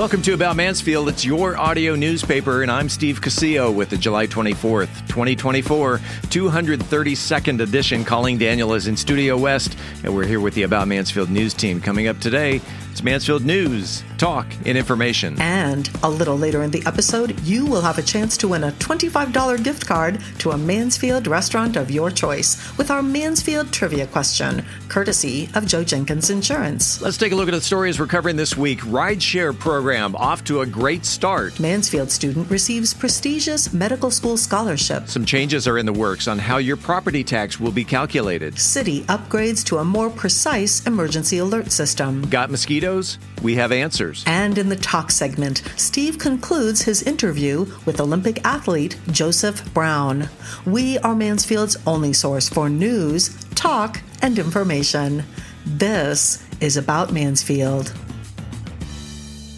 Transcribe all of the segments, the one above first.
Welcome to About Mansfield. It's your audio newspaper, and I'm Steve Casillo with the July 24th, 2024, 232nd edition. Colleen Daniel is in Studio West, and we're here with the About Mansfield news team. Coming up today, it's Mansfield news, talk, and information. And a little later in the episode, you will have a chance to win a $25 gift card to a Mansfield restaurant of your choice with our Mansfield Trivia Question, courtesy of Joe Jenkins Insurance. Let's take a look at the stories we're covering this week. Rideshare program off to a great start. Mansfield student receives prestigious medical school scholarship. Some changes are in the works on how your property tax will be calculated. City upgrades to a more precise emergency alert system. Got mosquitoes? We have answers. And in the talk segment, Steve concludes his interview with Olympic athlete Joseph Brown. We are Mansfield's only source for news, talk, and information. This is About Mansfield.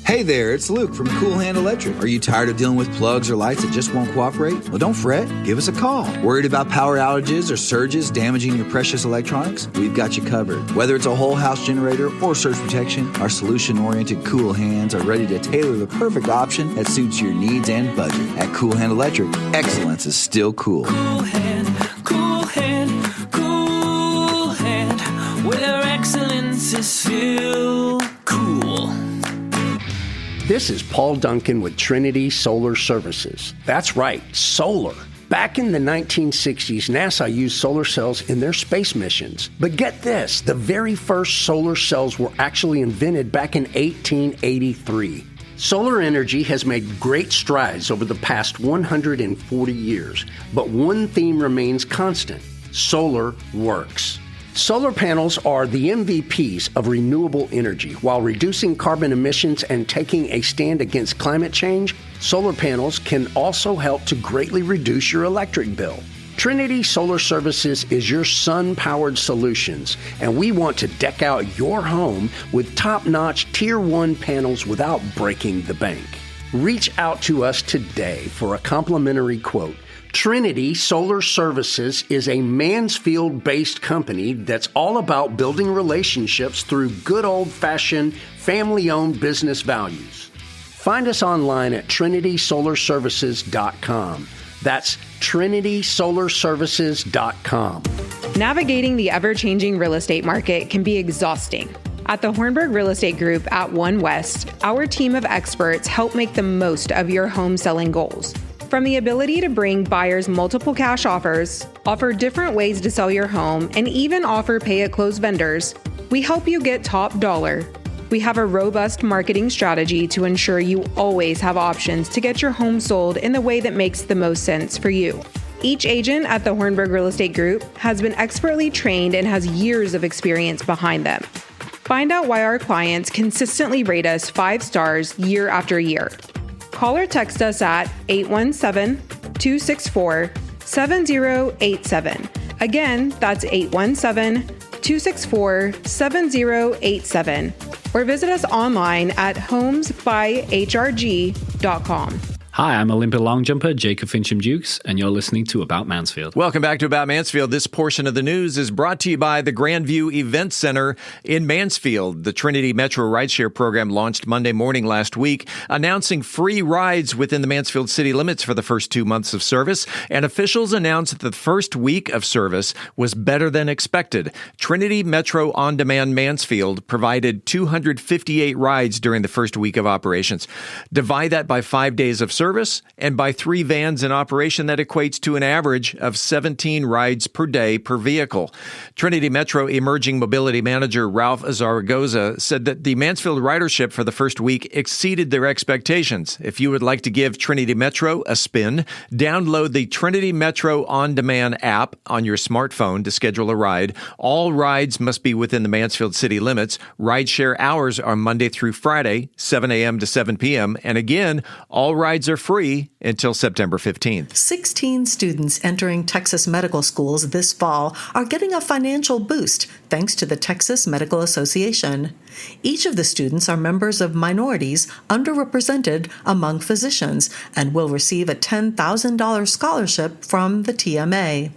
Hey there, it's Luke from Cool Hand Electric. Are you tired of dealing with plugs or lights that just won't cooperate? Well, don't fret. Give us a call. Worried about power outages or surges damaging your precious electronics? We've got you covered. Whether it's a whole house generator or surge protection, our solution-oriented Cool Hands are ready to tailor the perfect option that suits your needs and budget. At Cool Hand Electric, excellence is still cool. Cool Hand, Cool Hand, Cool Hand, where excellence is still cool. This is Paul Duncan with Trinity Solar Services. That's right, solar. Back in the 1960s, NASA used solar cells in their space missions. But get this, the very first solar cells were actually invented back in 1883. Solar energy has made great strides over the past 140 years, but one theme remains constant: solar works. Solar panels are the MVPs of renewable energy. While reducing carbon emissions and taking a stand against climate change, solar panels can also help to greatly reduce your electric bill. Trinity Solar Services is your sun-powered solutions, and we want to deck out your home with top-notch Tier 1 panels without breaking the bank. Reach out to us today for a complimentary quote. Trinity Solar Services is a Mansfield-based company that's all about building relationships through good old-fashioned, family-owned business values. Find us online at trinitysolarservices.com. That's trinitysolarservices.com. Navigating the ever-changing real estate market can be exhausting. At the Hornburg Real Estate Group at One West, our team of experts help make the most of your home selling goals. From the ability to bring buyers multiple cash offers, offer different ways to sell your home, and even offer pay-at-close vendors, we help you get top dollar. We have a robust marketing strategy to ensure you always have options to get your home sold in the way that makes the most sense for you. Each agent at the Hornburg Real Estate Group has been expertly trained and has years of experience behind them. Find out why our clients consistently rate us 5 stars year after year. Call or text us at 817-264-7087. Again, that's 817-264-7087. Or visit us online at homesbyhrg.com. Hi, I'm Olympic long jumper Jacob Fincham-Dukes, and you're listening to About Mansfield. Welcome back to About Mansfield. This portion of the news is brought to you by the Grandview Event Center in Mansfield. The Trinity Metro Rideshare program launched Monday morning last week, announcing free rides within the Mansfield city limits for the first 2 months of service, and officials announced that the first week of service was better than expected. Trinity Metro On Demand Mansfield provided 258 rides during the first week of operations. Divide that by 5 days of service, and by 3 vans in operation, that equates to an average of 17 rides per day per vehicle. Trinity Metro Emerging Mobility Manager Ralph Zaragoza said that the Mansfield ridership for the first week exceeded their expectations. If you would like to give Trinity Metro a spin, download the Trinity Metro On Demand app on your smartphone to schedule a ride. All rides must be within the Mansfield city limits. Rideshare hours are Monday through Friday, 7 a.m. to 7 p.m. And again, all rides are free until September 15th. 16 students entering Texas medical schools this fall are getting a financial boost thanks to the Texas Medical Association. Each of the students are members of minorities underrepresented among physicians and will receive a $10,000 scholarship from the TMA.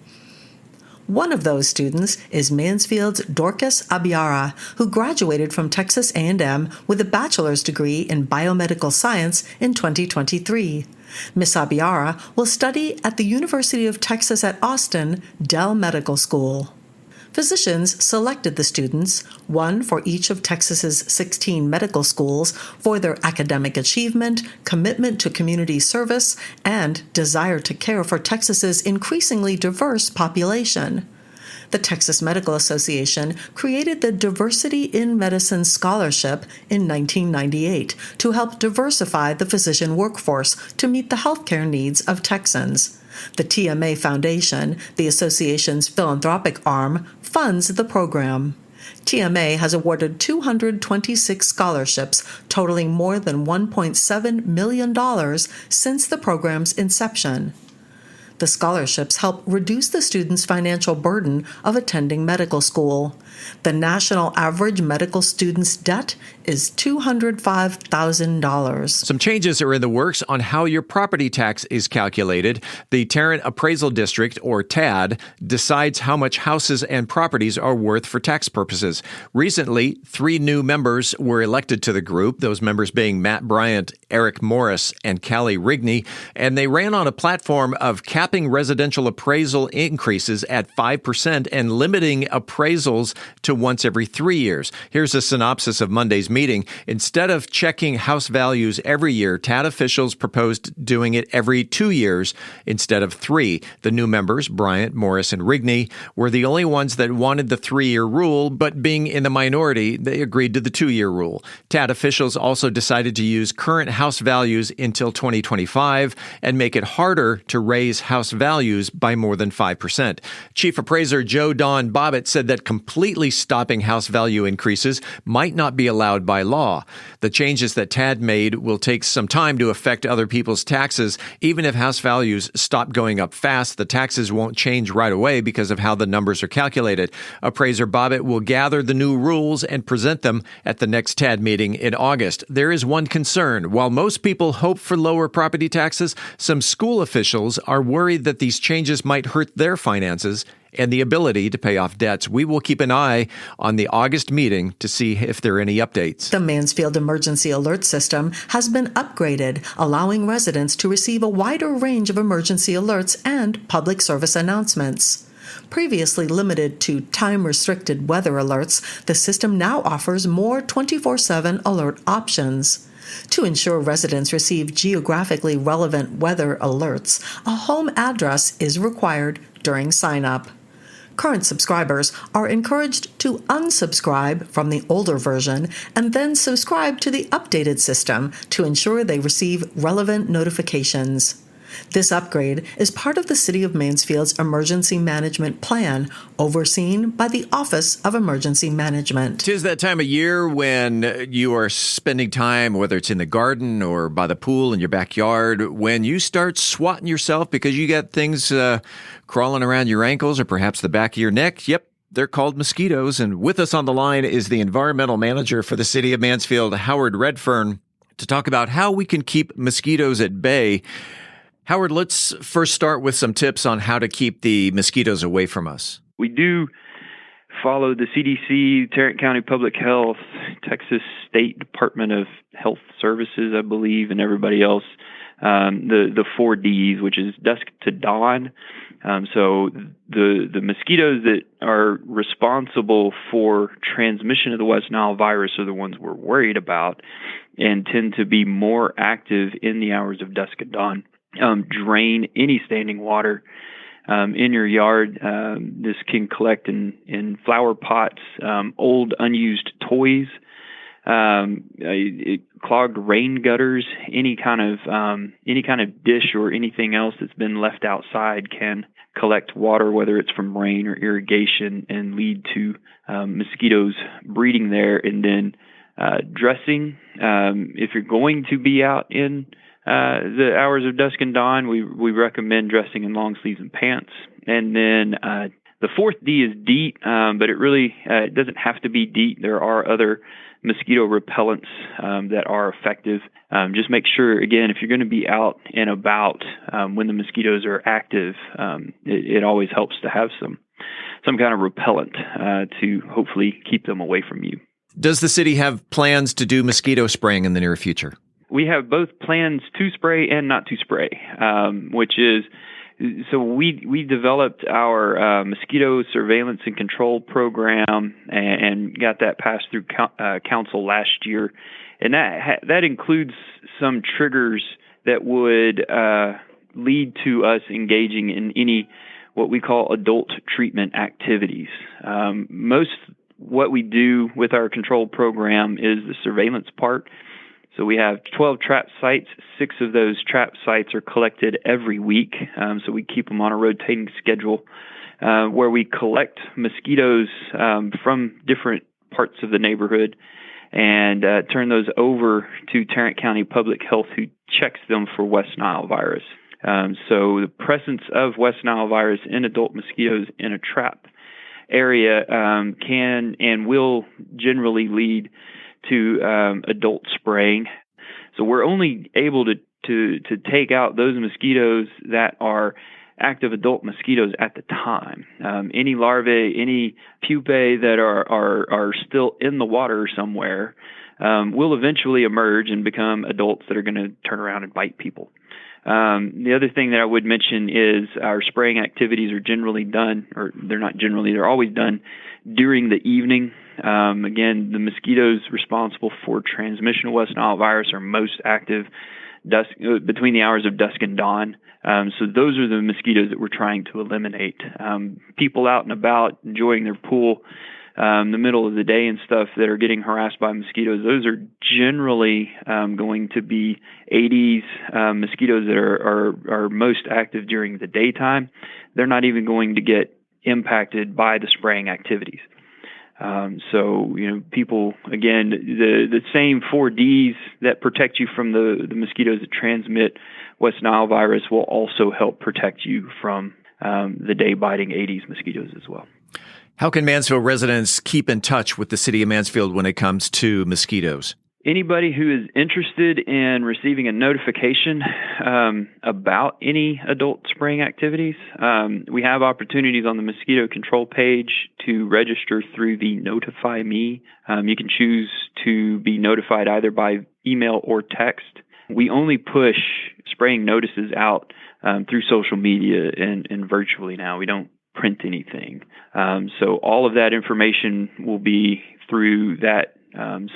One of those students is Mansfield's Dorcas Abiara, who graduated from Texas A&M with a bachelor's degree in biomedical science in 2023. Ms. Abiara will study at the University of Texas at Austin Dell Medical School. Physicians selected the students, one for each of Texas's 16 medical schools, for their academic achievement, commitment to community service, and desire to care for Texas's increasingly diverse population. The Texas Medical Association created the Diversity in Medicine Scholarship in 1998 to help diversify the physician workforce to meet the healthcare needs of Texans. The TMA Foundation, the association's philanthropic arm, funds the program. TMA has awarded 226 scholarships totaling more than $1.7 million since the program's inception. The scholarships help reduce the students' financial burden of attending medical school. The national average medical student's debt is $205,000. Some changes are in the works on how your property tax is calculated. The Tarrant Appraisal District, or TAD, decides how much houses and properties are worth for tax purposes. Recently, 3 new members were elected to the group, those members being Matt Bryant, Eric Morris, and Callie Rigney, and they ran on a platform of capping residential appraisal increases at 5% and limiting appraisals to once every 3 years. Here's a synopsis of Monday's meeting. Instead of checking house values every year, TAD officials proposed doing it every 2 years instead of 3. The new members, Bryant, Morris, and Rigney, were the only ones that wanted the 3-year rule, but being in the minority, they agreed to the 2-year rule. TAD officials also decided to use current house values until 2025 and make it harder to raise house values by more than 5%. Chief Appraiser Joe Don Bobbitt said that completely stopping house value increases might not be allowed by law. The changes that TAD made will take some time to affect other people's taxes. Even if house values stop going up fast, the taxes won't change right away because of how the numbers are calculated. Appraiser Bobbitt will gather the new rules and present them at the next TAD meeting in August. There is one concern. While most people hope for lower property taxes, some school officials are worried that these changes might hurt their finances and the ability to pay off debts. We will keep an eye on the August meeting to see if there are any updates. The Mansfield Emergency Alert System has been upgraded, allowing residents to receive a wider range of emergency alerts and public service announcements. Previously limited to time-restricted weather alerts, the system now offers more 24/7 alert options. To ensure residents receive geographically relevant weather alerts, a home address is required during sign-up. Current subscribers are encouraged to unsubscribe from the older version and then subscribe to the updated system to ensure they receive relevant notifications. This upgrade is part of the City of Mansfield's Emergency Management Plan, overseen by the Office of Emergency Management. 'Tis that time of year when you are spending time, whether it's in the garden or by the pool in your backyard, when you start swatting yourself because you got things crawling around your ankles or perhaps the back of your neck. Yep. They're called mosquitoes. And with us on the line is the environmental manager for the City of Mansfield, Howard Redfern, to talk about how we can keep mosquitoes at bay. Howard, let's first start with some tips on how to keep the mosquitoes away from us. We do follow the CDC, Tarrant County Public Health, Texas State Department of Health Services, I believe, and everybody else, the 4 Ds, which is dusk to dawn. So the mosquitoes that are responsible for transmission of the West Nile virus are the ones we're worried about and tend to be more active in the hours of dusk and dawn. Drain any standing water in your yard. This can collect in flower pots, old unused toys, clogged rain gutters, any kind of dish or anything else that's been left outside can collect water, whether it's from rain or irrigation, and lead to mosquitoes breeding there. And then dressing, if you're going to be out in the hours of dusk and dawn, we recommend dressing in long sleeves and pants. And then the 4th D is DEET, but it really it doesn't have to be DEET. There are other mosquito repellents that are effective. Just make sure, again, if you're going to be out and about when the mosquitoes are active, it always helps to have some some kind of repellent to hopefully keep them away from you. Does the city have plans to do mosquito spraying in the near future? We have both plans to spray and not to spray, which is, so we developed our mosquito surveillance and control program and got that passed through council last year. And that includes some triggers that would lead to us engaging in any what we call adult treatment activities. Most what we do with our control program is the surveillance part. So we have 12 trap sites. 6 of those trap sites are collected every week. So we keep them on a rotating schedule where we collect mosquitoes from different parts of the neighborhood and turn those over to Tarrant County Public Health, who checks them for West Nile virus. So the presence of West Nile virus in adult mosquitoes in a trap area can and will generally lead to adult spraying. So we're only able to take out those mosquitoes that are active adult mosquitoes at the time. Any larvae, any pupae that are still in the water somewhere will eventually emerge and become adults that are going to turn around and bite people. The other thing that I would mention is our spraying activities are generally done, or they're not generally, they're always done during the evening. Again, the mosquitoes responsible for transmission of West Nile virus are most active between the hours of dusk and dawn. So those are the mosquitoes that we're trying to eliminate. People out and about enjoying their pool in the middle of the day and stuff that are getting harassed by mosquitoes, those are generally going to be Aedes mosquitoes that are most active during the daytime. They're not even going to get impacted by the spraying activities. So, people, again, the same 4Ds that protect you from the mosquitoes that transmit West Nile virus will also help protect you from the day-biting Aedes mosquitoes as well. How can Mansfield residents keep in touch with the city of Mansfield when it comes to mosquitoes? Anybody who is interested in receiving a notification about any adult spraying activities, we have opportunities on the mosquito control page to register through the Notify Me. You can choose to be notified either by email or text. We only push spraying notices out through social media and virtually now. We don't print anything. So all of that information will be through that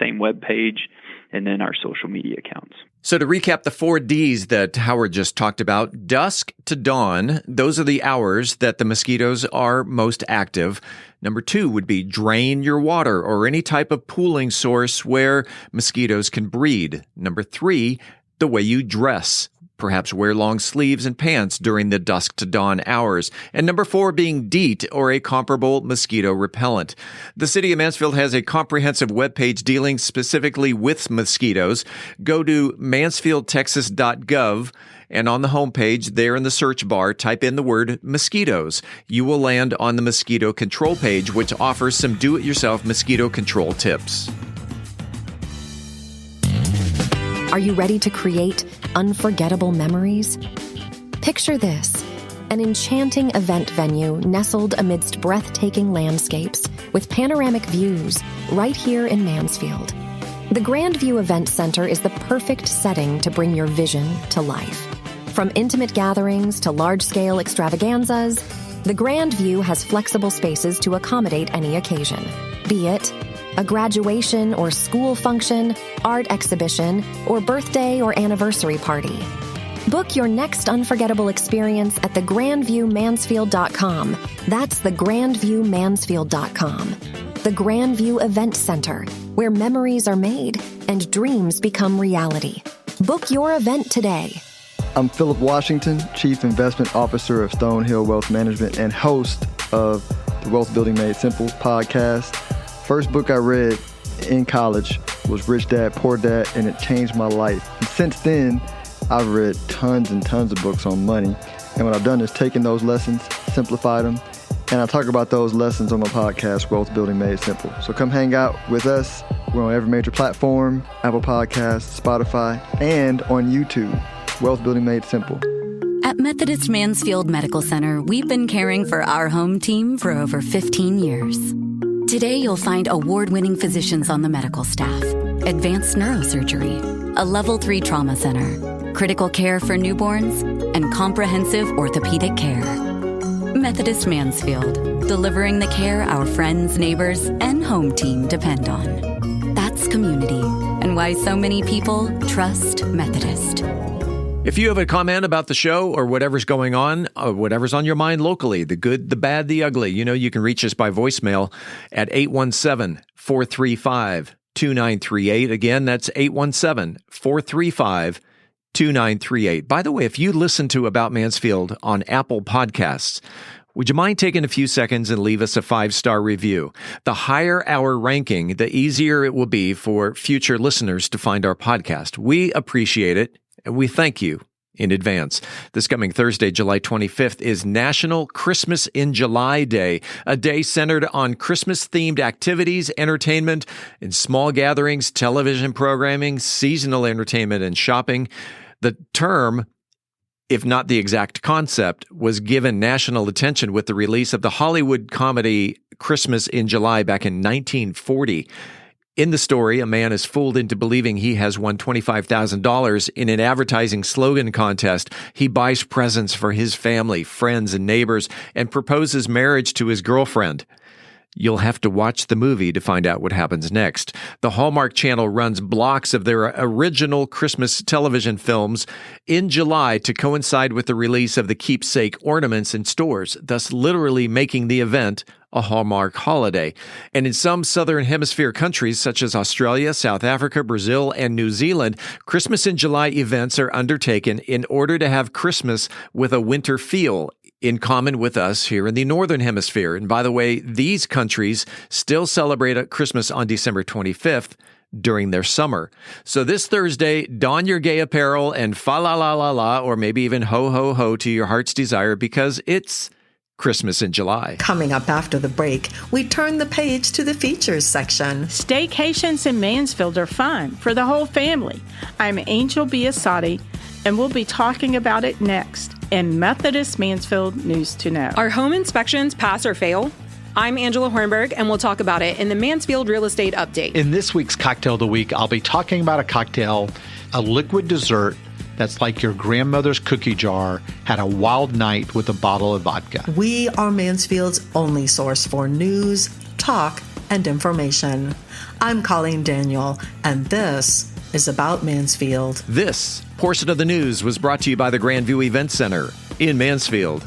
same web page and then our social media accounts. So to recap the 4 Ds that Howard just talked about, dusk to dawn, those are the hours that the mosquitoes are most active. Number 2 would be drain your water or any type of pooling source where mosquitoes can breed. Number 3, the way you dress. Perhaps wear long sleeves and pants during the dusk to dawn hours. And number 4 being DEET, or a comparable mosquito repellent. The city of Mansfield has a comprehensive webpage dealing specifically with mosquitoes. Go to mansfieldtexas.gov, and on the homepage, there in the search bar, type in the word mosquitoes. You will land on the mosquito control page, which offers some do-it-yourself mosquito control tips. Are you ready to create unforgettable memories? Picture this: an enchanting event venue nestled amidst breathtaking landscapes with panoramic views right here in Mansfield. The Grandview Event Center is the perfect setting to bring your vision to life. From intimate gatherings to large-scale extravaganzas, the Grandview has flexible spaces to accommodate any occasion, be it a graduation or school function, art exhibition, or birthday or anniversary party. Book your next unforgettable experience at thegrandviewmansfield.com. That's thegrandviewmansfield.com. The Grandview Event Center, where memories are made and dreams become reality. Book your event today. I'm Philip Washington, Chief Investment Officer of Stonehill Wealth Management and host of the Wealth Building Made Simple podcast. First book I read in college was Rich Dad, Poor Dad, and it changed my life. And since then, I've read tons and tons of books on money. And what I've done is taken those lessons, simplified them, and I talk about those lessons on my podcast, Wealth Building Made Simple. So come hang out with us. We're on every major platform, Apple Podcasts, Spotify, and on YouTube, Wealth Building Made Simple. At At Methodist Mansfield Medical Center, we've been caring for our home team for over 15 years. Today, you'll find award-winning physicians on the medical staff, advanced neurosurgery, a level 3 trauma center, critical care for newborns, and comprehensive orthopedic care. Methodist Mansfield, delivering the care our friends, neighbors, and home team depend on. That's community, and why so many people trust Methodist. If you have a comment about the show or whatever's going on, or whatever's on your mind locally, the good, the bad, the ugly, you can reach us by voicemail at 817-435-2938. Again, that's 817-435-2938. By the way, if you listen to About Mansfield on Apple Podcasts, would you mind taking a few seconds and leave us a 5-star review? The higher our ranking, the easier it will be for future listeners to find our podcast. We appreciate it, and we thank you in advance. This coming Thursday, July 25th, is National Christmas in July Day, a day centered on Christmas-themed activities, entertainment, and small gatherings, television programming, seasonal entertainment, and shopping. The term, if not the exact concept, was given national attention with the release of the Hollywood comedy Christmas in July back in 1940. In the story, a man is fooled into believing he has won $25,000 in an advertising slogan contest. He buys presents for his family, friends, and neighbors and proposes marriage to his girlfriend. You'll have to watch the movie to find out what happens next. The Hallmark Channel runs blocks of their original Christmas television films in July to coincide with the release of the keepsake ornaments in stores, thus literally making the event a Hallmark holiday. And in some Southern Hemisphere countries such as Australia, South Africa, Brazil, and New Zealand, Christmas in July events are undertaken in order to have Christmas with a winter feel, in common with us here in the Northern Hemisphere. And by the way, these countries still celebrate Christmas on December 25th during their summer. So this Thursday, don your gay apparel and fa la la la la, or maybe even ho ho ho to your heart's desire, because it's Christmas in July. Coming up after the break, we turn the page to the features section. Staycations in Mansfield are fun for the whole family. I'm Angel Biasatti, and we'll be talking about it next in Methodist Mansfield News to Know. Are home inspections pass or fail? I'm Angela Hornburg, and we'll talk about it in the Mansfield Real Estate Update. In this week's Cocktail of the Week, I'll be talking about a cocktail, a liquid dessert that's like your grandmother's cookie jar had a wild night with a bottle of vodka. We are Mansfield's only source for news, talk, and information. I'm Colleen Daniel, and this is About Mansfield. This portion of the news was brought to you by the Grandview Event Center in Mansfield.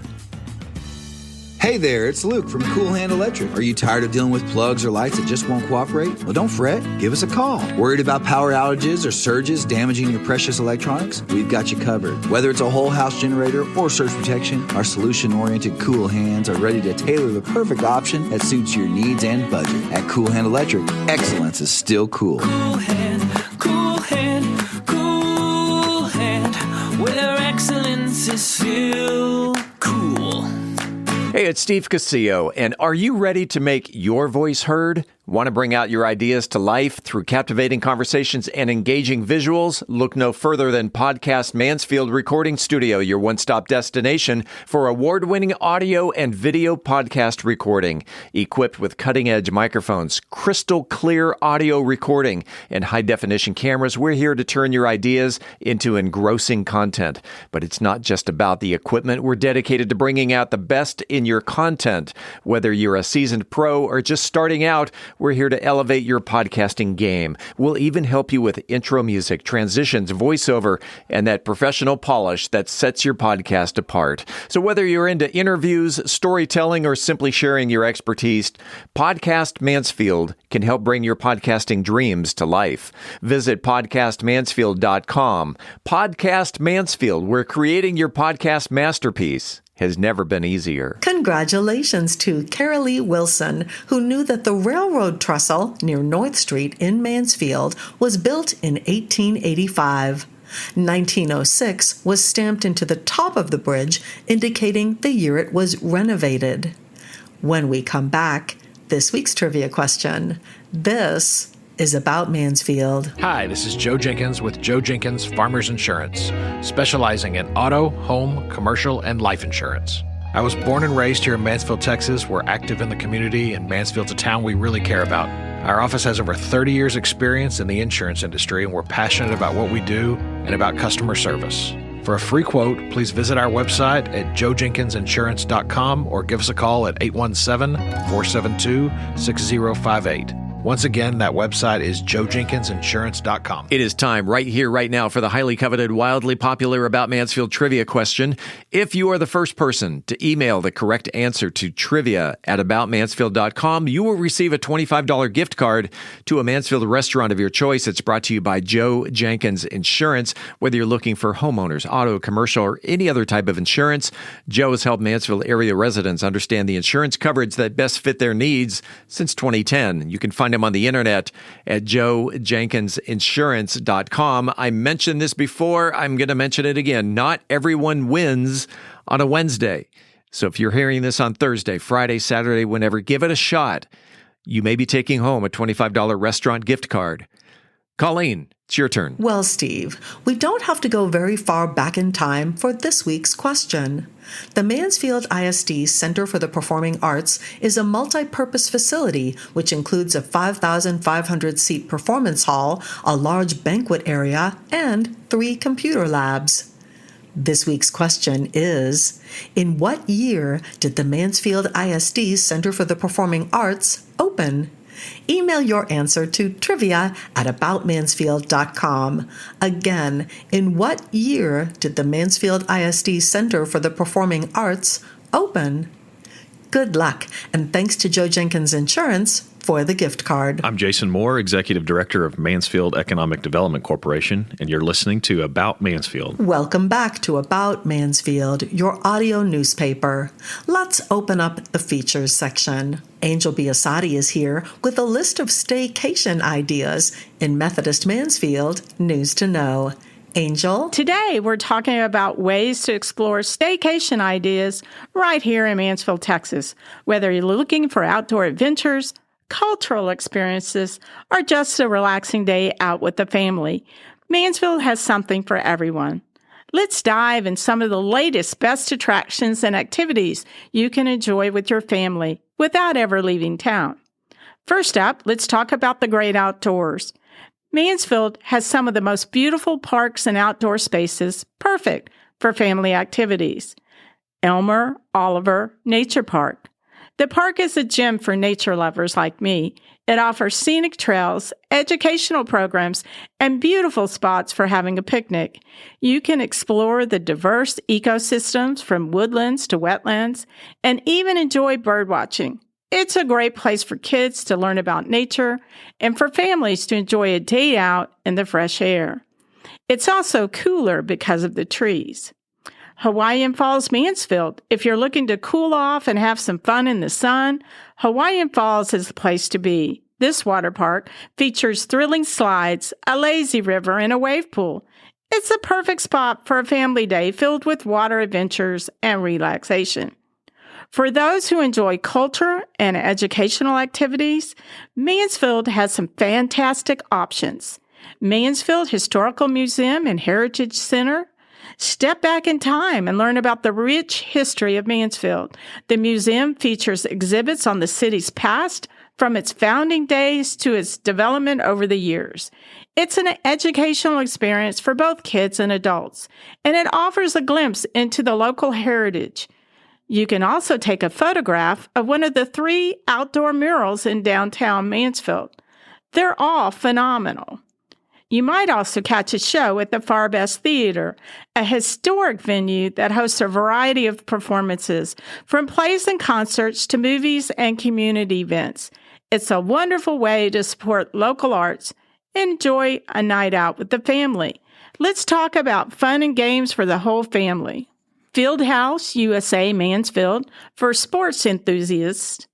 Hey there, it's Luke from Cool Hand Electric. Are you tired of dealing with plugs or lights that just won't cooperate? Well, don't fret. Give us a call. Worried about power outages or surges damaging your precious electronics? We've got you covered. Whether it's a whole house generator or surge protection, our solution-oriented Cool Hands are ready to tailor the perfect option that suits your needs and budget. At Cool Hand Electric, excellence is still cool. Cool hand, cool hand, cool hand, where excellence is still cool. Hey, it's Steve Casillo, and are you ready to make your voice heard? Want to bring out your ideas to life through captivating conversations and engaging visuals? Look no further than Podcast Mansfield Recording Studio, your one-stop destination for award-winning audio and video podcast recording. Equipped with cutting-edge microphones, crystal clear audio recording, and high-definition cameras, we're here to turn your ideas into engrossing content. But it's not just about the equipment. We're dedicated to bringing out the best in your content. Whether you're a seasoned pro or just starting out, we're here to elevate your podcasting game. We'll even help you with intro music, transitions, voiceover, and that professional polish that sets your podcast apart. So whether you're into interviews, storytelling, or simply sharing your expertise, Podcast Mansfield can help bring your podcasting dreams to life. Visit podcastmansfield.com. Podcast Mansfield, where creating your podcast masterpiece has never been easier. Congratulations to Carolee Wilson, who knew that the railroad trestle near North Street in Mansfield was built in 1885. 1906 was stamped into the top of the bridge, indicating the year it was renovated. When we come back, this week's trivia question. This is About Mansfield. Hi, this is Joe Jenkins with Joe Jenkins Farmers Insurance, specializing in auto, home, commercial, and life insurance. I was born and raised here in Mansfield, Texas. We're active in the community, and Mansfield's a town we really care about. Our office has over 30 years' experience in the insurance industry, and we're passionate about what we do and about customer service. For a free quote, please visit our website at joejenkinsinsurance.com or give us a call at 817-472-6058. Once again, that website is joejenkinsinsurance.com. It is time right here, right now for the highly coveted, wildly popular About Mansfield Trivia Question. If you are the first person to email the correct answer to trivia@aboutmansfield.com, you will receive a $25 gift card to a Mansfield restaurant of your choice. It's brought to you by Joe Jenkins Insurance. Whether you're looking for homeowners, auto, commercial, or any other type of insurance, Joe has helped Mansfield area residents understand the insurance coverage that best fit their needs since 2010. You can find him on the internet at joejenkinsinsurance.com. I mentioned this before. I'm going to mention it again. Not everyone wins on a Wednesday. So if you're hearing this on Thursday, Friday, Saturday, whenever, give it a shot. You may be taking home a $25 restaurant gift card. Colleen, it's your turn. Well, Steve, we don't have to go very far back in time for this week's question. The Mansfield ISD Center for the Performing Arts is a multi-purpose facility which includes a 5,500-seat performance hall, a large banquet area, and 3 computer labs. This week's question is, in what year did the Mansfield ISD Center for the Performing Arts open? Email your answer to trivia@aboutmansfield.com. Again, in what year did the Mansfield ISD Center for the Performing Arts open? Good luck, and thanks to Joe Jenkins Insurance for the gift card. I'm Jason Moore, Executive Director of Mansfield Economic Development Corporation, and you're listening to About Mansfield. Welcome back to About Mansfield, your audio newspaper. Let's open up the features section. Angel Biasatti is here with a list of staycation ideas in Methodist Mansfield News to Know. Angel? Today, we're talking about ways to explore staycation ideas right here in Mansfield, Texas. Whether you're looking for outdoor adventures, cultural experiences, or just a relaxing day out with the family, Mansfield has something for everyone. Let's dive in some of the latest best attractions and activities you can enjoy with your family without ever leaving town. First up, let's talk about the great outdoors. Mansfield has some of the most beautiful parks and outdoor spaces perfect for family activities. Elmer Oliver Nature Park. The park is a gem for nature lovers like me. It offers scenic trails, educational programs, and beautiful spots for having a picnic. You can explore the diverse ecosystems from woodlands to wetlands, and even enjoy birdwatching. It's a great place for kids to learn about nature and for families to enjoy a day out in the fresh air. It's also cooler because of the trees. Hawaiian Falls Mansfield. If you're looking to cool off and have some fun in the sun, Hawaiian Falls is the place to be. This water park features thrilling slides, a lazy river, and a wave pool. It's a perfect spot for a family day filled with water adventures and relaxation. For those who enjoy culture and educational activities, Mansfield has some fantastic options. Mansfield Historical Museum and Heritage Center. Step back in time and learn about the rich history of Mansfield. The museum features exhibits on the city's past, from its founding days to its development over the years. It's an educational experience for both kids and adults, and it offers a glimpse into the local heritage. You can also take a photograph of one of the 3 outdoor murals in downtown Mansfield. They're all phenomenal. You might also catch a show at the Far Best Theater, a historic venue that hosts a variety of performances, from plays and concerts to movies and community events. It's a wonderful way to support local arts and enjoy a night out with the family. Let's talk about fun and games for the whole family. Fieldhouse USA Mansfield for sports enthusiasts.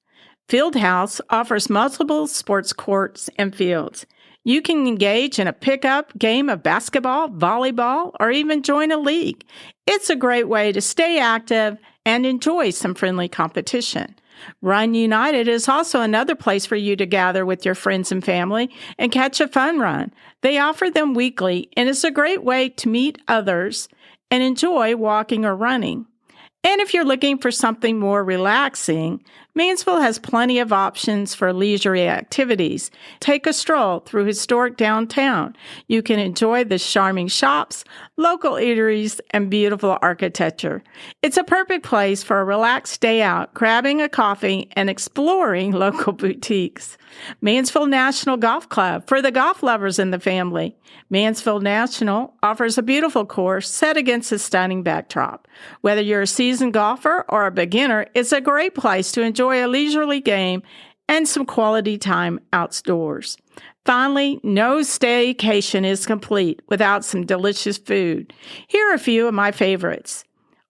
Fieldhouse offers multiple sports courts and fields. You can engage in a pickup game of basketball, volleyball, or even join a league. It's a great way to stay active and enjoy some friendly competition. Run United is also another place for you to gather with your friends and family and catch a fun run. They offer them weekly, and it's a great way to meet others and enjoy walking or running. And if you're looking for something more relaxing, Mansfield has plenty of options for leisurely activities. Take a stroll through historic downtown. You can enjoy the charming shops, local eateries, and beautiful architecture. It's a perfect place for a relaxed day out, grabbing a coffee and exploring local boutiques. Mansfield National Golf Club for the golf lovers in the family. Mansfield National offers a beautiful course set against a stunning backdrop. Whether you're a seasoned golfer or a beginner, it's a great place to enjoy a leisurely game and some quality time outdoors. Finally, no staycation is complete without some delicious food. Here are a few of my favorites.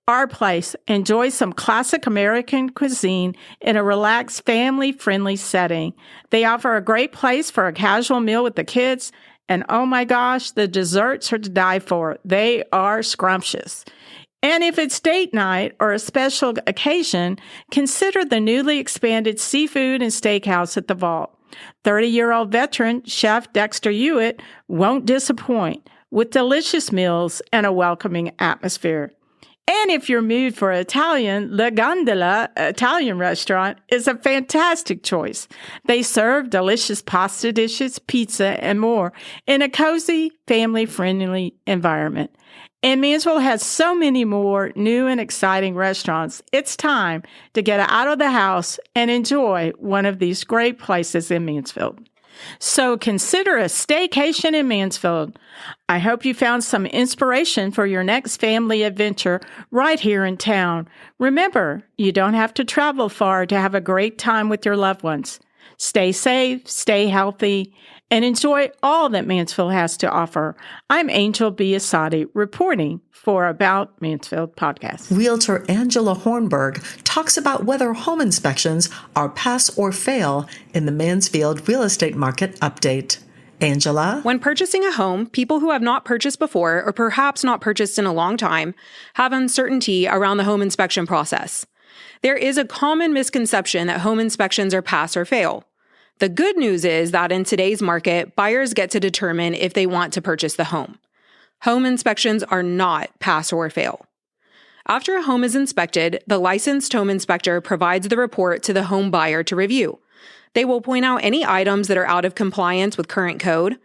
Our Place. Enjoy some classic American cuisine in a relaxed, family-friendly setting. They offer a great place for a casual meal with the kids, and oh my gosh, the desserts are to die for. They are scrumptious. And if it's date night or a special occasion, consider the newly expanded seafood and steakhouse at the Vault. 30-year-old veteran Chef Dexter Hewitt won't disappoint with delicious meals and a welcoming atmosphere. And if you're moved for Italian, La Gondola Italian restaurant is a fantastic choice. They serve delicious pasta dishes, pizza, and more in a cozy, family-friendly environment. And Mansfield has so many more new and exciting restaurants. It's time to get out of the house and enjoy one of these great places in Mansfield. So consider a staycation in Mansfield. I hope you found some inspiration for your next family adventure right here in town. Remember, you don't have to travel far to have a great time with your loved ones. Stay safe, stay healthy, and enjoy all that Mansfield has to offer. I'm Angel Biasatti reporting for About Mansfield podcast. Realtor Angela Hornburg talks about whether home inspections are pass or fail in the Mansfield Real Estate Market Update. Angela? When purchasing a home, people who have not purchased before or perhaps not purchased in a long time have uncertainty around the home inspection process. There is a common misconception that home inspections are pass or fail. The good news is that in today's market, buyers get to determine if they want to purchase the home. Home inspections are not pass or fail. After a home is inspected, the licensed home inspector provides the report to the home buyer to review. They will point out any items that are out of compliance with current code.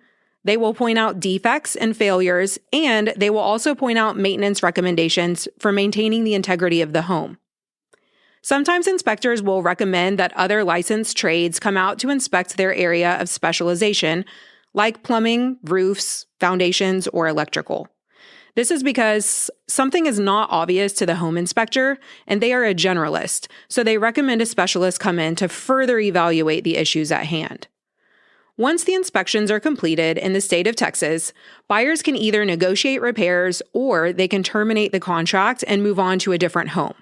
They will point out defects and failures, and they will also point out maintenance recommendations for maintaining the integrity of the home. Sometimes inspectors will recommend that other licensed trades come out to inspect their area of specialization, like plumbing, roofs, foundations, or electrical. This is because something is not obvious to the home inspector, and they are a generalist, so they recommend a specialist come in to further evaluate the issues at hand. Once the inspections are completed in the state of Texas, buyers can either negotiate repairs or they can terminate the contract and move on to a different home.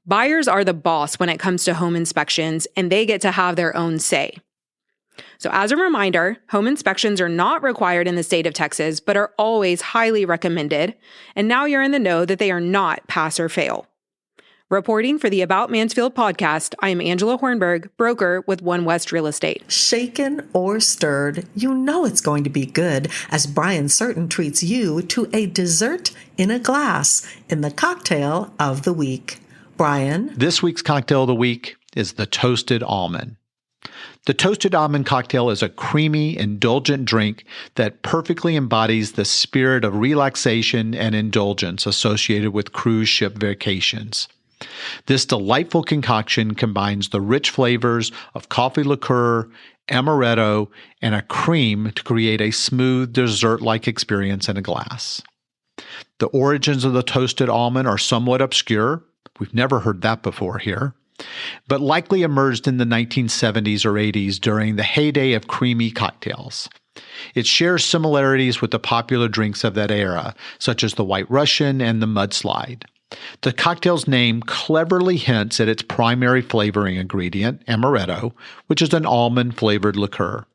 Buyers are the boss when it comes to home inspections, and they get to have their own say. So as a reminder, home inspections are not required in the state of Texas, but are always highly recommended. And now you're in the know that they are not pass or fail. Reporting for the About Mansfield podcast, I am Angela Hornburg, broker with One West Real Estate. Shaken or stirred, you know it's going to be good as Brian Certain treats you to a dessert in a glass in the cocktail of the week. Brian? This week's cocktail of the week is the Toasted Almond. The Toasted Almond cocktail is a creamy, indulgent drink that perfectly embodies the spirit of relaxation and indulgence associated with cruise ship vacations. This delightful concoction combines the rich flavors of coffee liqueur, amaretto, and a cream to create a smooth, dessert-like experience in a glass. The origins of the Toasted Almond are somewhat obscure. We've never heard that before here, but likely emerged in the 1970s or 80s during the heyday of creamy cocktails. It shares similarities with the popular drinks of that era, such as the White Russian and the Mudslide. The cocktail's name cleverly hints at its primary flavoring ingredient, amaretto, which is an almond-flavored liqueur.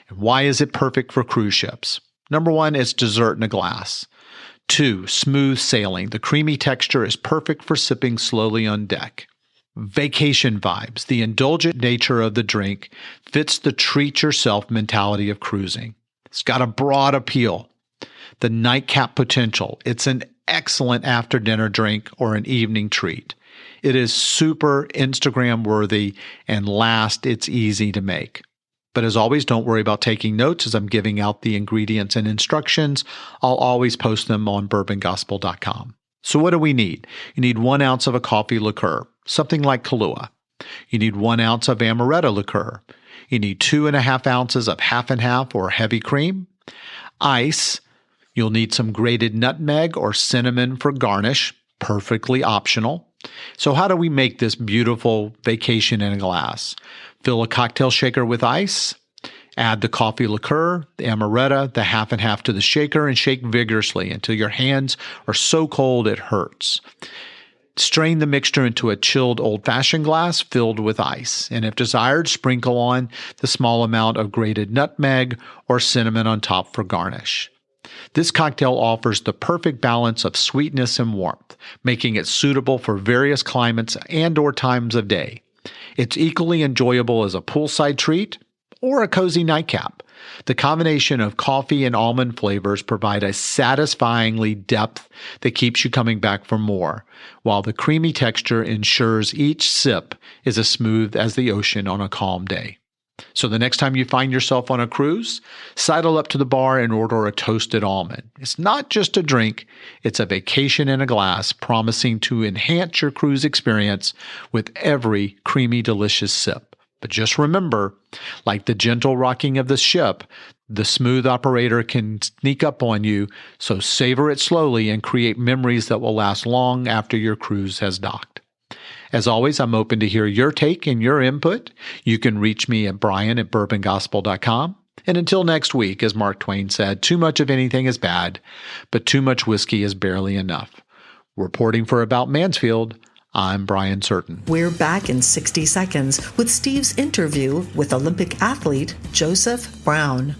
And why is it perfect for cruise ships? Number one, it's dessert in a glass. 2, smooth sailing. The creamy texture is perfect for sipping slowly on deck. Vacation vibes. The indulgent nature of the drink fits the treat-yourself mentality of cruising. It's got a broad appeal. The nightcap potential. It's an excellent after-dinner drink or an evening treat. It is super Instagram-worthy, and last, it's easy to make. But as always, don't worry about taking notes as I'm giving out the ingredients and instructions. I'll always post them on bourbongospel.com. So what do we need? You need 1 ounce of a coffee liqueur, something like Kahlua. You need 1 ounce of amaretto liqueur. You need 2.5 ounces of half and half or heavy cream. Ice. You'll need some grated nutmeg or cinnamon for garnish, perfectly optional. So how do we make this beautiful vacation in a glass? Fill a cocktail shaker with ice. Add the coffee liqueur, the amaretto, the half and half to the shaker, and shake vigorously until your hands are so cold it hurts. Strain the mixture into a chilled old-fashioned glass filled with ice, and if desired, sprinkle on the small amount of grated nutmeg or cinnamon on top for garnish. This cocktail offers the perfect balance of sweetness and warmth, making it suitable for various climates and/or times of day. It's equally enjoyable as a poolside treat or a cozy nightcap. The combination of coffee and almond flavors provide a satisfyingly depth that keeps you coming back for more, while the creamy texture ensures each sip is as smooth as the ocean on a calm day. So the next time you find yourself on a cruise, sidle up to the bar and order a toasted almond. It's not just a drink, it's a vacation in a glass, promising to enhance your cruise experience with every creamy, delicious sip. But just remember, like the gentle rocking of the ship, the smooth operator can sneak up on you, so savor it slowly and create memories that will last long after your cruise has docked. As always, I'm open to hear your take and your input. You can reach me at brian@bourbongospel.com. And until next week, as Mark Twain said, too much of anything is bad, but too much whiskey is barely enough. Reporting for About Mansfield, I'm Brian Certain. We're back in 60 seconds with Steve's interview with Olympic athlete Joseph Brown.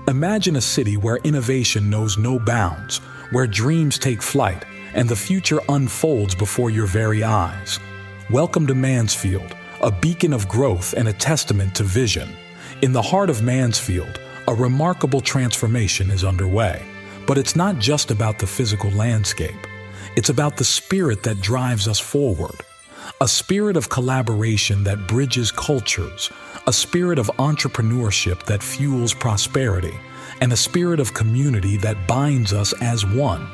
Imagine a city where innovation knows no bounds, where dreams take flight, and the future unfolds before your very eyes. Welcome to Mansfield, a beacon of growth and a testament to vision. In the heart of Mansfield, a remarkable transformation is underway. But it's not just about the physical landscape. It's about the spirit that drives us forward. A spirit of collaboration that bridges cultures, a spirit of entrepreneurship that fuels prosperity, and a spirit of community that binds us as one.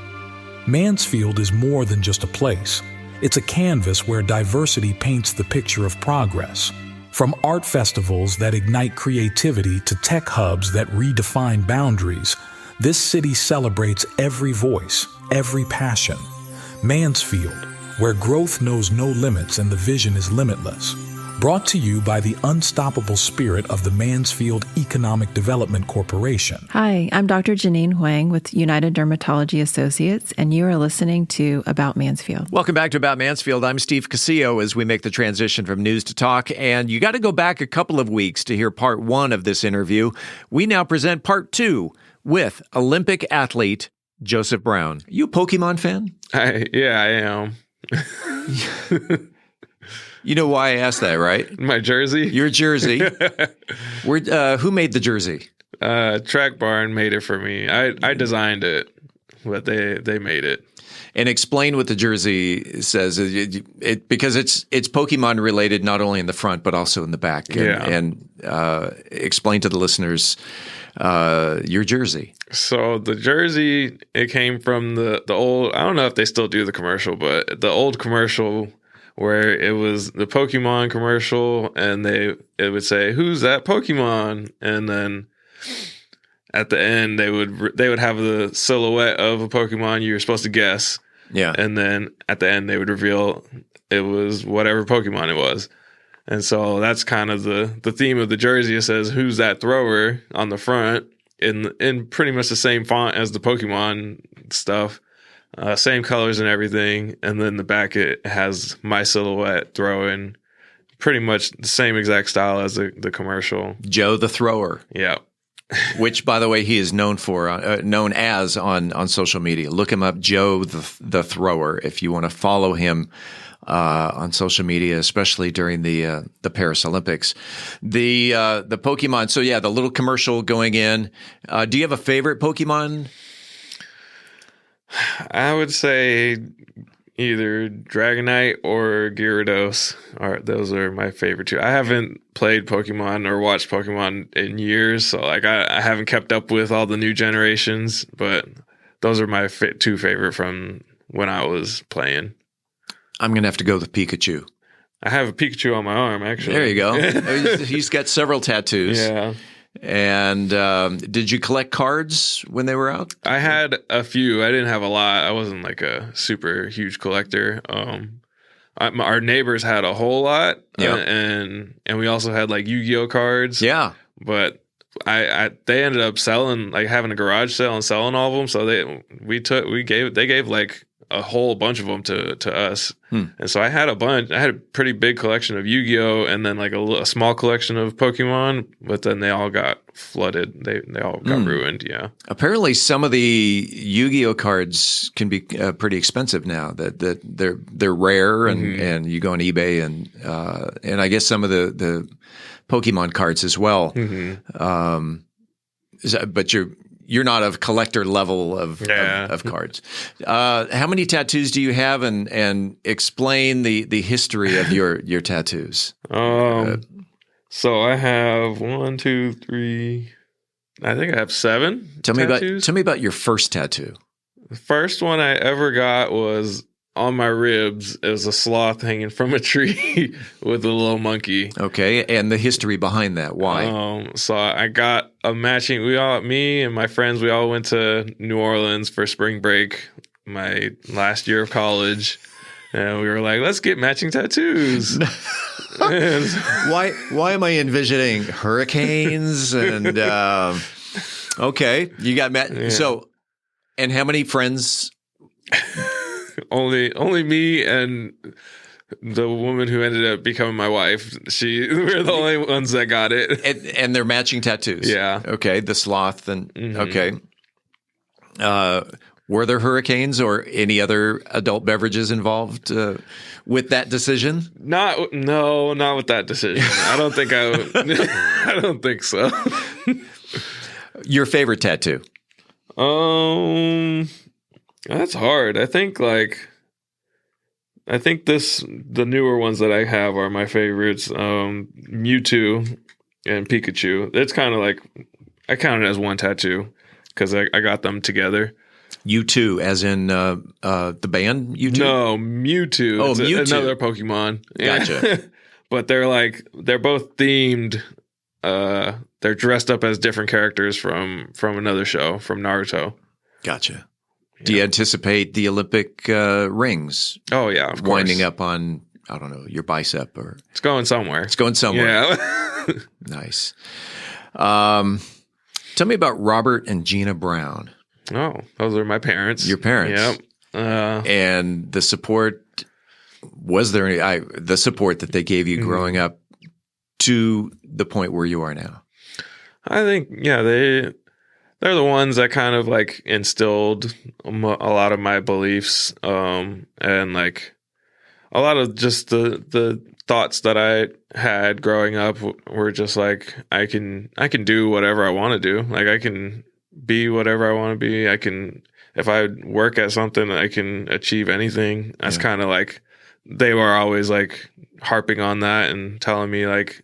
Mansfield is more than just a place. It's a canvas where diversity paints the picture of progress. From art festivals that ignite creativity to tech hubs that redefine boundaries, this city celebrates every voice, every passion. Mansfield, where growth knows no limits and the vision is limitless. Brought to you by the unstoppable spirit of the Mansfield Economic Development Corporation. Hi, I'm Dr. Janine Huang with United Dermatology Associates, and you are listening to About Mansfield. Welcome back to About Mansfield. I'm Steve Casillo as we make the transition from news to talk, and you got to go back a couple of weeks to hear part one of this interview. We now present part two with Olympic athlete Joseph Brown. You a Pokemon fan? Yeah, I am. You know why I asked that, right? My jersey? Your jersey. Who made the jersey? Track Barn made it for me. I designed it, but they made it. And explain what the jersey says, because it's Pokemon related, not only in the front but also in the back. And explain to the listeners your jersey. So the jersey, it came from the old. I don't know if they still do the commercial, but the old commercial where it was the Pokemon commercial, and it would say, "Who's that Pokemon?" And then at the end, they would have the silhouette of a Pokemon you were supposed to guess. Yeah. And then at the end, they would reveal it was whatever Pokemon it was. And so that's kind of the theme of the jersey. It says, "Who's that thrower?" on the front in pretty much the same font as the Pokemon stuff. Same colors and everything. And then the back, it has my silhouette throwing pretty much the same exact style as the commercial. Joe the Thrower. Yeah. Which, by the way, he is known as on social media. Look him up, Joe the Thrower, if you want to follow him on social media, especially during the Paris Olympics. The Pokemon. So yeah, the little commercial going in. Do you have a favorite Pokemon? I would say either Dragonite or Gyarados. Those are my favorite two. I haven't played Pokemon or watched Pokemon in years, so like I haven't kept up with all the new generations, but those are my two favorite from when I was playing. I'm going to have to go with Pikachu. I have a Pikachu on my arm, actually. There you go. He's got several tattoos. Yeah. And did you collect cards when they were out? I had a few. I didn't have a lot. I wasn't like a super huge collector. Our neighbors had a whole lot, and we also had like Yu-Gi-Oh cards. Yeah, but they ended up selling, like having a garage sale and selling all of them. So they gave like a whole bunch of them to us. And so I had a bunch. I had a pretty big collection of Yu-Gi-Oh and then like a small collection of Pokemon, but then they all got flooded. They all got ruined. Yeah. Apparently some of the Yu-Gi-Oh cards can be pretty expensive now. That they're rare and you go on eBay and I guess some of the Pokemon cards as well. But you're not a collector level of cards. How many tattoos do you have, and explain the history of your tattoos? So I have 1, 2, 3. I think I have 7. Tell me about your first tattoo. The first one I ever got was on my ribs. It was a sloth hanging from a tree with a little monkey. Okay, and the history behind that, why? So I got a matching. Me and my friends, we all went to New Orleans for spring break, my last year of college, and we were like, let's get matching tattoos. Why am I envisioning hurricanes and okay, you got so, and how many friends? Only me and the woman who ended up becoming my wife. We're the only ones that got it. And they're matching tattoos. Yeah. Okay. The sloth and okay. Were there hurricanes or any other adult beverages involved with that decision? Not with that decision. I don't think I would. I don't think so. Your favorite tattoo? That's hard. I think the newer ones that I have are my favorites. Mewtwo and Pikachu. It's kind of like, I count it as one tattoo because I got them together. U2 as in the band U2? No, Mewtwo. Oh, Mewtwo. Another Pokemon. Gotcha. But they're both themed. They're dressed up as different characters from another show, from Naruto. Gotcha. Do you anticipate the Olympic rings? Oh, yeah, of course. Winding up on, I don't know, your bicep or... It's going somewhere. Yeah. Nice. Tell me about Robert and Gina Brown. Oh, those are my parents. Your parents. Yep. And the support, was there any, the support that they gave you growing up to the point where you are now? I think, they're the ones that kind of like instilled a lot of my beliefs, and like a lot of just the thoughts that I had growing up were just like, I can do whatever I want to do. Like I can be whatever I want to be. If I work at something, I can achieve anything. That's kind of like, they were always like harping on that and telling me like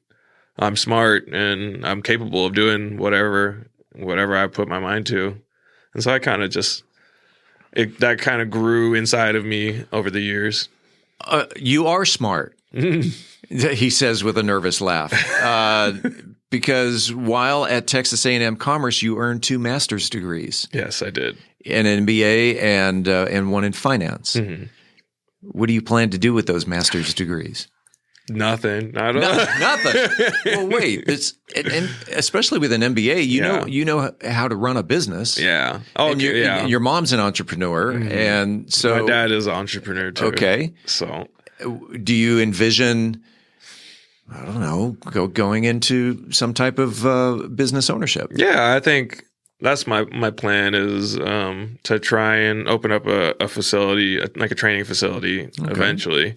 I'm smart and I'm capable of doing whatever I put my mind to. And so I kind of that kind of grew inside of me over the years. You are smart, he says with a nervous laugh. Because while at Texas A&M Commerce, you earned 2 master's degrees. Yes, I did. An MBA and one in finance. What do you plan to do with those master's degrees? Nothing. Nothing. Well, wait. And especially with an MBA, you know how to run a business. Yeah. Oh, and your mom's an entrepreneur, and so my dad is an entrepreneur too. Okay. So, do you envision, I don't know, going into some type of business ownership? Yeah, I think that's my plan is to try and open up a facility, like a training facility eventually.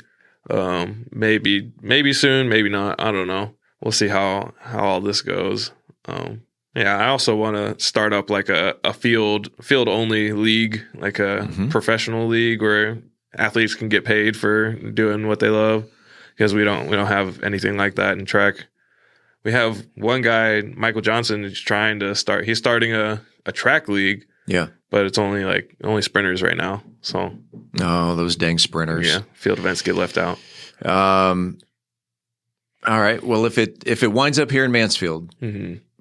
Maybe soon, maybe not. I don't know. We'll see how all this goes. Yeah, I also want to start up like a field only league, like a professional league where athletes can get paid for doing what they love, because we don't have anything like that in track. We have one guy, Michael Johnson, is trying to start. He's starting a track league. Yeah, but it's only sprinters right now. So those dang sprinters. Yeah, field events get left out. All right. Well, if it winds up here in Mansfield.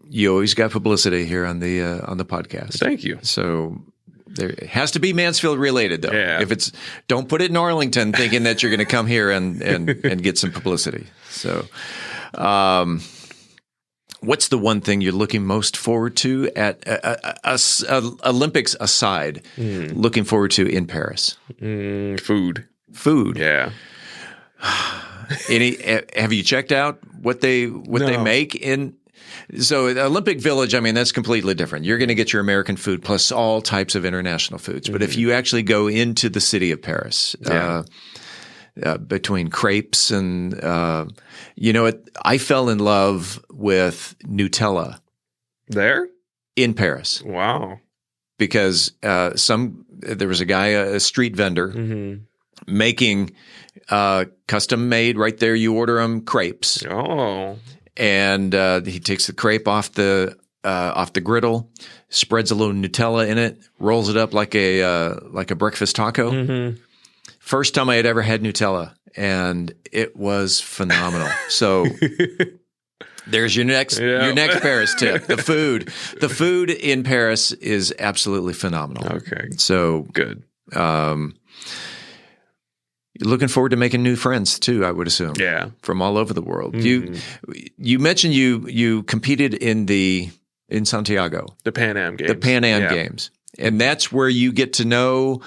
You always got publicity here on the podcast. Thank you. So it has to be Mansfield related, though. Yeah. If it's, don't put it in Arlington thinking that you're going to come here and get some publicity. So, what's the one thing you're looking most forward to at Olympics aside? Looking forward to in Paris? Food. Yeah. Have you checked out what they make in? So Olympic Village, I mean, that's completely different. You're going to get your American food plus all types of international foods. But if you actually go into the city of Paris, between crepes and, I fell in love with Nutella. There? In Paris. Wow. Because there was a guy, a street vendor, making custom made right there. You order them crepes. Oh. And he takes the crepe off the griddle, spreads a little Nutella in it, rolls it up like a breakfast taco. First time I had ever had Nutella, and it was phenomenal. So there's your next Paris tip. The food in Paris is absolutely phenomenal. Okay, so good. Looking forward to making new friends too, I would assume. Yeah, from all over the world. You mentioned you competed in Santiago, the Pan Am Games. The Pan Am Games, and that's where you get to know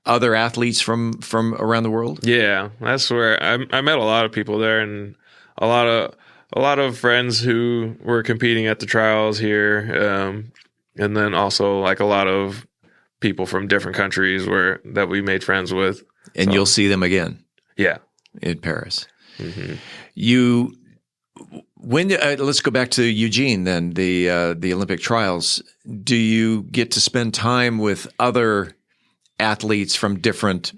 other athletes from around the world. Yeah, that's where I met a lot of people there, and a lot of friends who were competing at the trials here, and then also like a lot of people from different countries that we made friends with. And you'll see them again. Yeah. In Paris. Let's go back to Eugene then, the Olympic trials. Do you get to spend time with other athletes from different,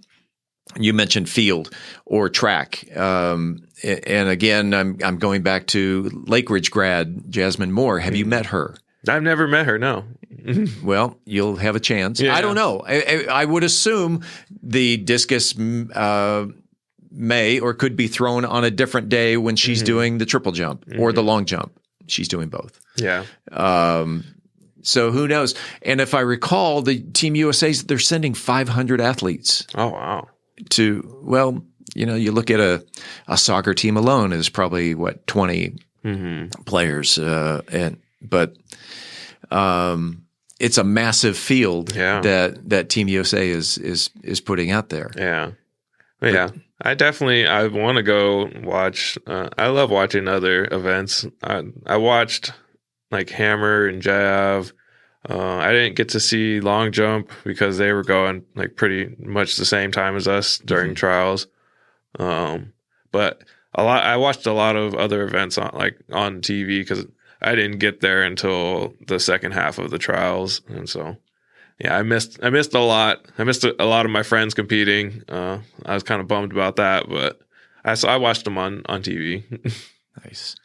you mentioned field or track. And again, I'm going back to Lake Ridge grad, Jasmine Moore. Have you met her? I've never met her, no. Well, you'll have a chance. Yeah. I don't know. I would assume the discus may or could be thrown on a different day when she's doing the triple jump or the long jump. She's doing both. Yeah. So who knows? And if I recall, the Team USA's, they're sending 500 athletes. Oh, wow. You look at a soccer team alone is probably 20 players. But it's a massive field that Team USA is putting out there. Yeah. Yeah. I want to go watch. I love watching other events. I watched like hammer and jav. I didn't get to see long jump because they were going like pretty much the same time as us during trials. But I watched a lot of other events on TV because I didn't get there until the second half of the trials, and so I missed a lot. I missed a lot of my friends competing. I was kind of bummed about that, but I watched them on TV. Nice.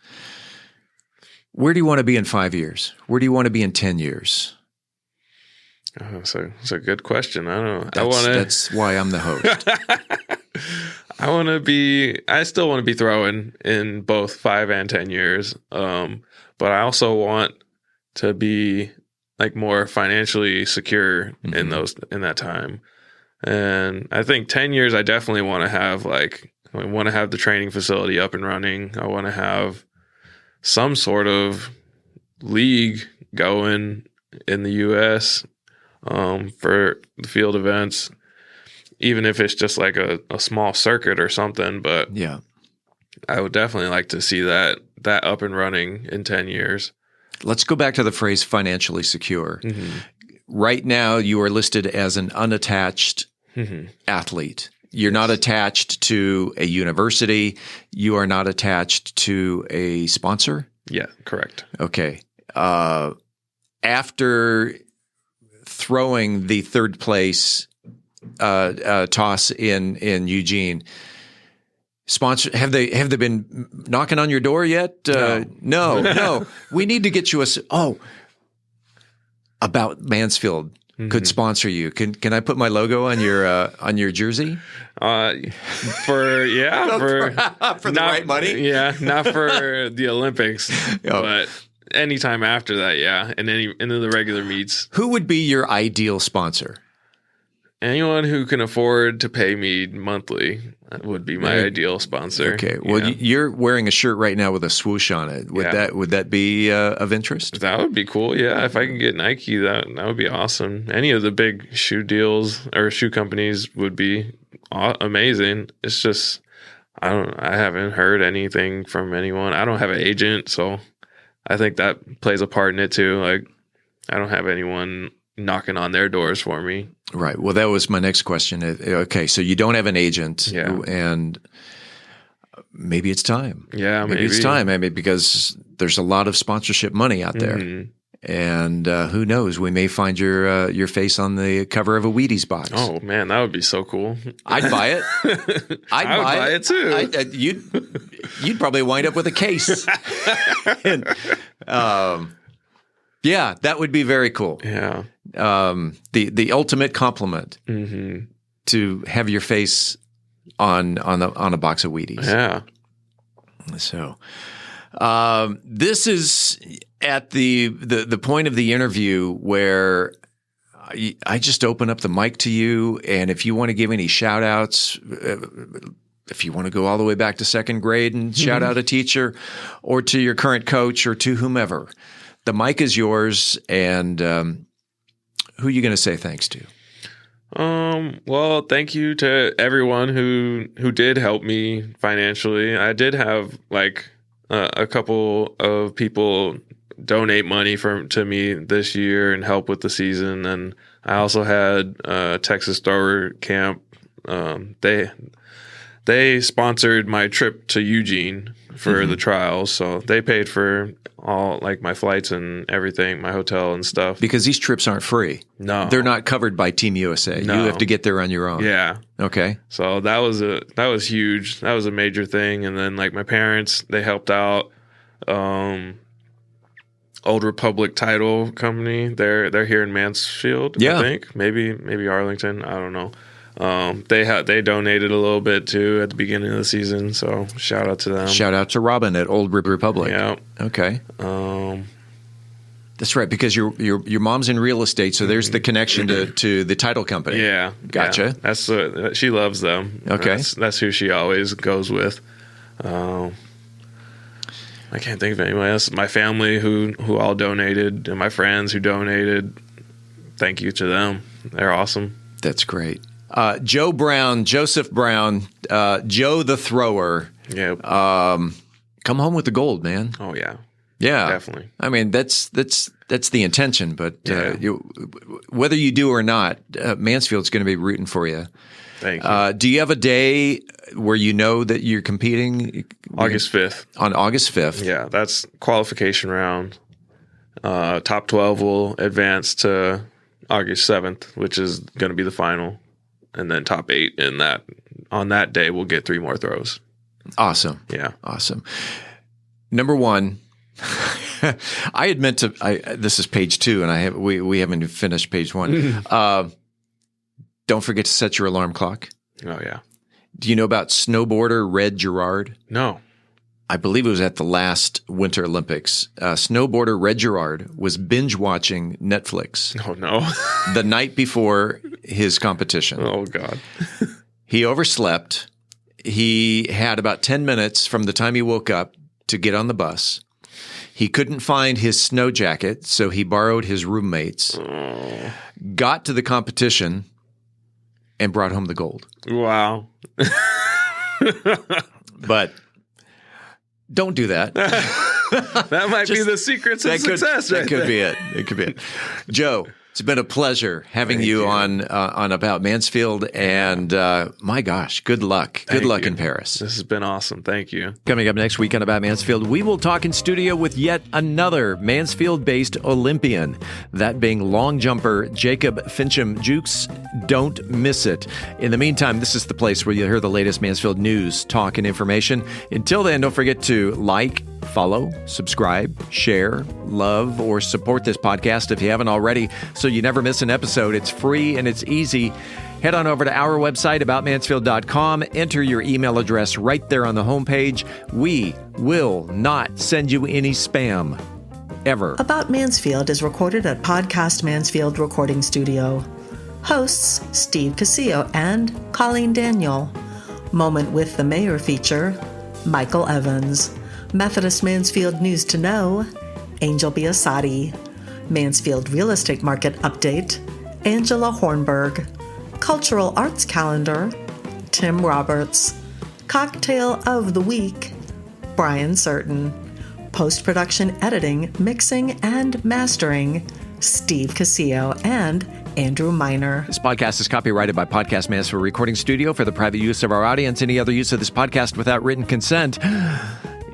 Where do you want to be in 5 years? Where do you want to be in 10 years? So it's a good question. I don't know. That's why I'm the host. I still want to be throwing in both 5 and 10 years. But I also want to be like more financially secure in that time. And I think 10 years, I definitely want to have the training facility up and running. I want to have some sort of league going in the U.S. For the field events, even if it's just like a small circuit or something. But yeah, I would definitely like to see that up and running in 10 years. Let's go back to the phrase financially secure. Right now, you are listed as an unattached athlete. You're not attached to a university. You are not attached to a sponsor? Yeah, correct. Okay. After throwing the third place toss in Eugene, sponsor, have they been knocking on your door yet? No. We need to get you About Mansfield could sponsor you. Can I put my logo on your jersey? For the right money. Yeah, not for the Olympics, but anytime after that, yeah, and any the regular meets. Who would be your ideal sponsor? Anyone who can afford to pay me monthly would be my ideal sponsor. Okay. Well, you're wearing a shirt right now with a swoosh on it. Would that be of interest? That would be cool. Yeah, if I can get Nike, that would be awesome. Any of the big shoe deals or shoe companies would be amazing. It's just I haven't heard anything from anyone. I don't have an agent, so I think that plays a part in it too. Like I don't have anyone knocking on their doors for me. Right. Well, that was my next question. Okay, so you don't have an agent, and maybe it's time. Yeah, maybe it's time. I mean, because there's a lot of sponsorship money out there, and who knows? We may find your face on the cover of a Wheaties box. Oh man, that would be so cool. I'd buy it. I'd buy it too. You'd probably wind up with a case. And, yeah, that would be very cool. Yeah. The ultimate compliment to have your face on a box of Wheaties. Yeah. So, this is at the point of the interview where I just open up the mic to you, and if you want to give any shout outs, if you want to go all the way back to second grade and shout out a teacher, or to your current coach, or to whomever, the mic is yours. And who are you going to say thanks to? Well, thank you to everyone who did help me financially. I did have a couple of people donate money to me this year and help with the season, and I also had Texas Thrower Camp. They sponsored my trip to Eugene for the trials, so they paid for all my flights and everything, my hotel and stuff. Because these trips aren't free. No, they're not covered by Team USA. No. You have to get there on your own. Yeah. Okay. So that was huge. That was a major thing. And then my parents, they helped out. Old Republic Title Company. They're here in Mansfield. Yeah. I think maybe Arlington. I don't know. They donated a little bit too at the beginning of the season, so shout out to them. Shout out to Robin at Old Republic. Yeah. Okay. That's right, because your mom's in real estate, so there's the connection to the title company. Yeah. Gotcha. Yeah. She loves them. Okay. That's who she always goes with. I can't think of anyone else. My family who all donated, and my friends who donated. Thank you to them. They're awesome. That's great. Joseph Brown, Joe the Thrower. Yeah. Come home with the gold, man. Oh yeah. Yeah, definitely. I mean, that's the intention, but whether you do or not, Mansfield's going to be rooting for you. Thank you. Do you have a day where you know that you're competing? August 5th. On August 5th. Yeah, that's qualification round. Top 12 will advance to August 7th, which is going to be the final. And then top 8 on that day we'll get 3 more throws. Awesome. Yeah. Awesome. Number 1, I had meant to. This is page 2, and we haven't finished page 1. Don't forget to set your alarm clock. Oh yeah. Do you know about snowboarder Red Gerard? No. I believe it was at the last Winter Olympics. Snowboarder Red Gerard was binge watching Netflix. Oh no. The night before his competition. Oh God. He overslept. He had about 10 minutes from the time he woke up to get on the bus. He couldn't find his snow jacket, so he borrowed his roommate's. Oh. Got to the competition and brought home the gold. Wow. But don't do that. That might be the secrets of success. That could be it. It could be it. Joe, It's been a pleasure having you on About Mansfield, and my gosh, good luck. Good luck in Paris. This has been awesome. Thank you. Coming up next week on About Mansfield, we will talk in studio with yet another Mansfield-based Olympian, that being long jumper Jacob Fincham-Jukes. Don't miss it. In the meantime, this is the place where you'll hear the latest Mansfield news, talk, and information. Until then, don't forget to like, follow, subscribe, share, love, or support this podcast if you haven't already, so you never miss an episode. It's free and it's easy. Head on over to our website, aboutmansfield.com. Enter your email address right there on the homepage. We will not send you any spam, ever. About Mansfield is recorded at Podcast Mansfield Recording Studio. Hosts Steve Casillo and Colleen Daniel. Moment with the Mayor feature, Michael Evans. Methodist Mansfield News to Know, Angel Biasatti. Mansfield Real Estate Market Update, Angela Hornburg. Cultural Arts Calendar, Tim Roberts. Cocktail of the Week, Brian Certain. Post-production editing, mixing, and mastering, Steve Casillo and Andrew Miner. This podcast is copyrighted by Podcast Mansfield Recording Studio for the private use of our audience. Any other use of this podcast without written consent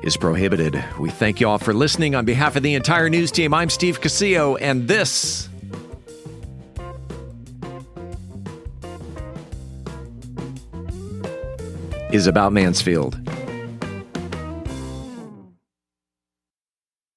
is prohibited. We thank you all for listening. On behalf of the entire news team, I'm Steve Casillo, and this is About Mansfield.